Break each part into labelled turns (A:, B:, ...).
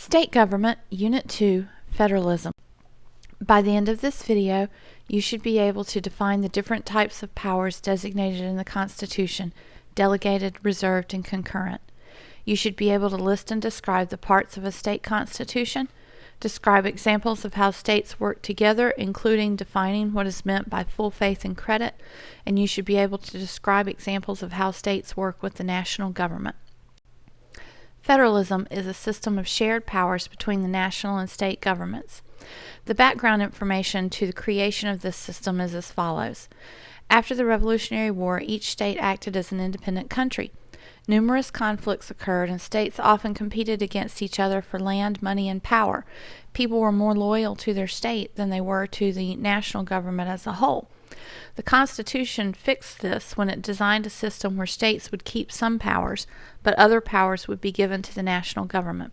A: State Government, Unit 2, Federalism. By the end of this video, you should be able to define the different types of powers designated in the Constitution: delegated, reserved, and concurrent. You should be able to list and describe the parts of a state constitution, describe examples of how states work together, including defining what is meant by full faith and credit, and you should be able to describe examples of how states work with the national government. Federalism is a system of shared powers between the national and state governments. The background information to the creation of this system is as follows. After the Revolutionary War, each state acted as an independent country. Numerous conflicts occurred, and states often competed against each other for land, money, and power. People were more loyal to their state than they were to the national government as a whole. The Constitution fixed this when it designed a system where states would keep some powers, but other powers would be given to the national government.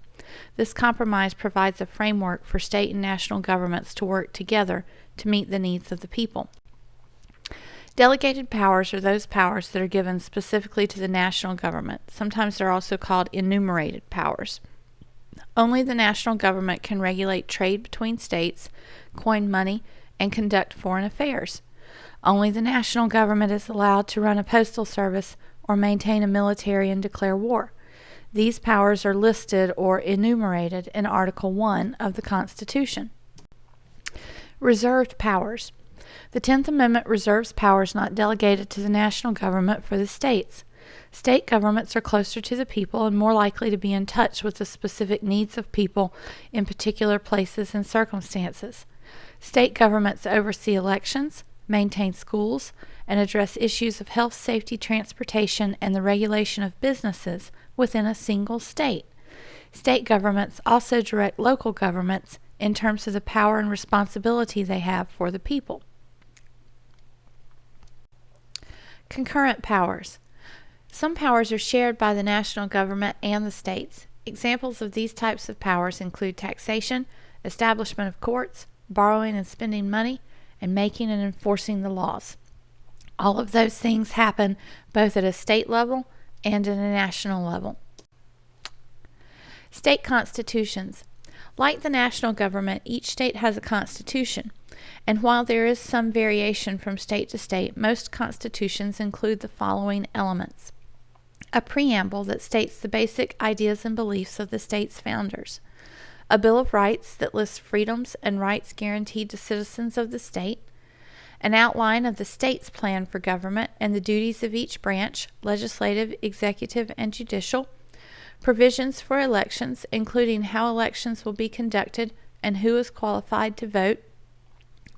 A: This compromise provides a framework for state and national governments to work together to meet the needs of the people. Delegated powers are those powers that are given specifically to the national government. Sometimes they're also called enumerated powers. Only the national government can regulate trade between states, coin money, and conduct foreign affairs. Only the national government is allowed to run a postal service or maintain a military and declare war. These powers are listed or enumerated in Article 1 of the Constitution. Reserved powers. The 10th Amendment reserves powers not delegated to the national government for the states. State governments are closer to the people and more likely to be in touch with the specific needs of people in particular places and circumstances. State governments oversee elections, maintain schools, and address issues of health, safety, transportation, and the regulation of businesses within a single state. State governments also direct local governments in terms of the power and responsibility they have for the people. Concurrent powers. Some powers are shared by the national government and the states. Examples of these types of powers include taxation, establishment of courts, borrowing and spending money, and making and enforcing the laws. All of those things happen both at a state level and at a national level. State constitutions. Like the national government, each state has a constitution, and while there is some variation from state to state, most constitutions include the following elements: a preamble that states the basic ideas and beliefs of the state's founders, a Bill of Rights that lists freedoms and rights guaranteed to citizens of the state, an outline of the state's plan for government and the duties of each branch, legislative, executive, and judicial, provisions for elections, including how elections will be conducted and who is qualified to vote,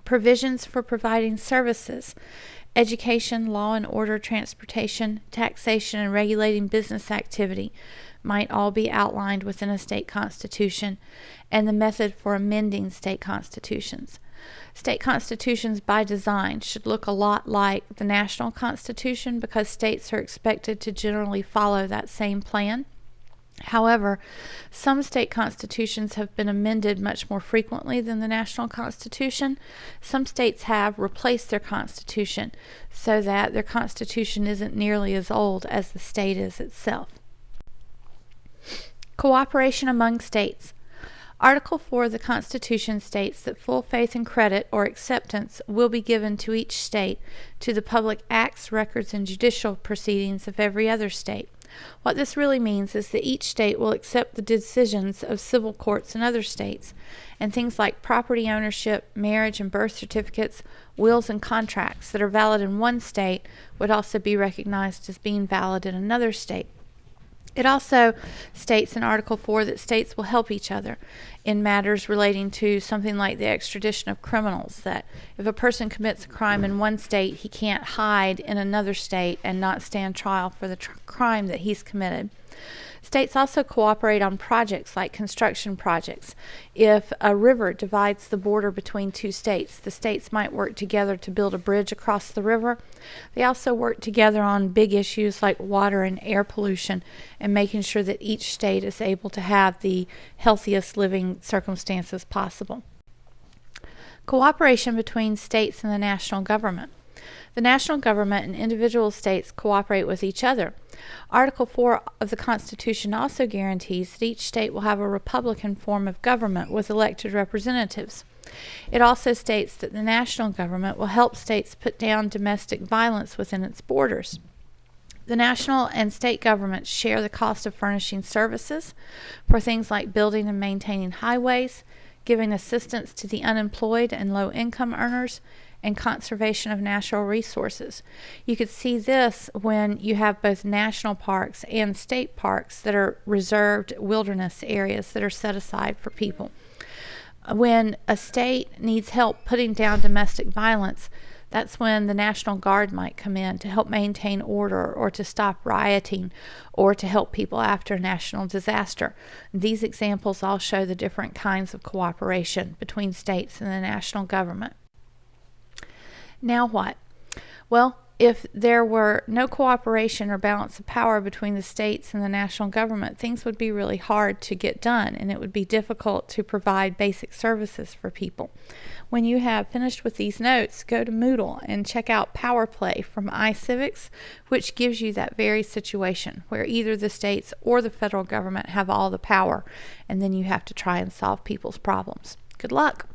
A: provisions for providing services, education, law and order, transportation, taxation, and regulating business activity might all be outlined within a state constitution, and the method for amending state constitutions. State constitutions by design should look a lot like the national constitution because states are expected to generally follow that same plan. However, some state constitutions have been amended much more frequently than the national constitution. Some states have replaced their constitution so that their constitution isn't nearly as old as the state is itself. Cooperation among states. Article 4 of the Constitution states that full faith and credit or acceptance will be given to each state to the public acts, records, and judicial proceedings of every other state. What this really means is that each state will accept the decisions of civil courts in other states, and things like property ownership, marriage and birth certificates, wills, and contracts that are valid in one state would also be recognized as being valid in another state. It also states in Article 4 that states will help each other in matters relating to something like the extradition of criminals, that if a person commits a crime in one state, he can't hide in another state and not stand trial for the crime that he's committed. States also cooperate on projects like construction projects. If a river divides the border between two states, the states might work together to build a bridge across the river. They also work together on big issues like water and air pollution and making sure that each state is able to have the healthiest living circumstances possible. Cooperation between states and the national government. The national government and individual states cooperate with each other. Article 4 of the Constitution also guarantees that each state will have a republican form of government with elected representatives. It also states that the national government will help states put down domestic violence within its borders. The national and state governments share the cost of furnishing services for things like building and maintaining highways, giving assistance to the unemployed and low-income earners, and conservation of natural resources. You could see this when you have both national parks and state parks that are reserved wilderness areas that are set aside for people. When a state needs help putting down domestic violence, that's when the National Guard might come in to help maintain order or to stop rioting or to help people after a national disaster. These examples all show the different kinds of cooperation between states and the national government. Now what? Well, if there were no cooperation or balance of power between the states and the national government, things would be really hard to get done, and it would be difficult to provide basic services for people. When you have finished with these notes, go to Moodle and check out Power Play from iCivics, which gives you that very situation where either the states or the federal government have all the power, and then you have to try and solve people's problems. Good luck!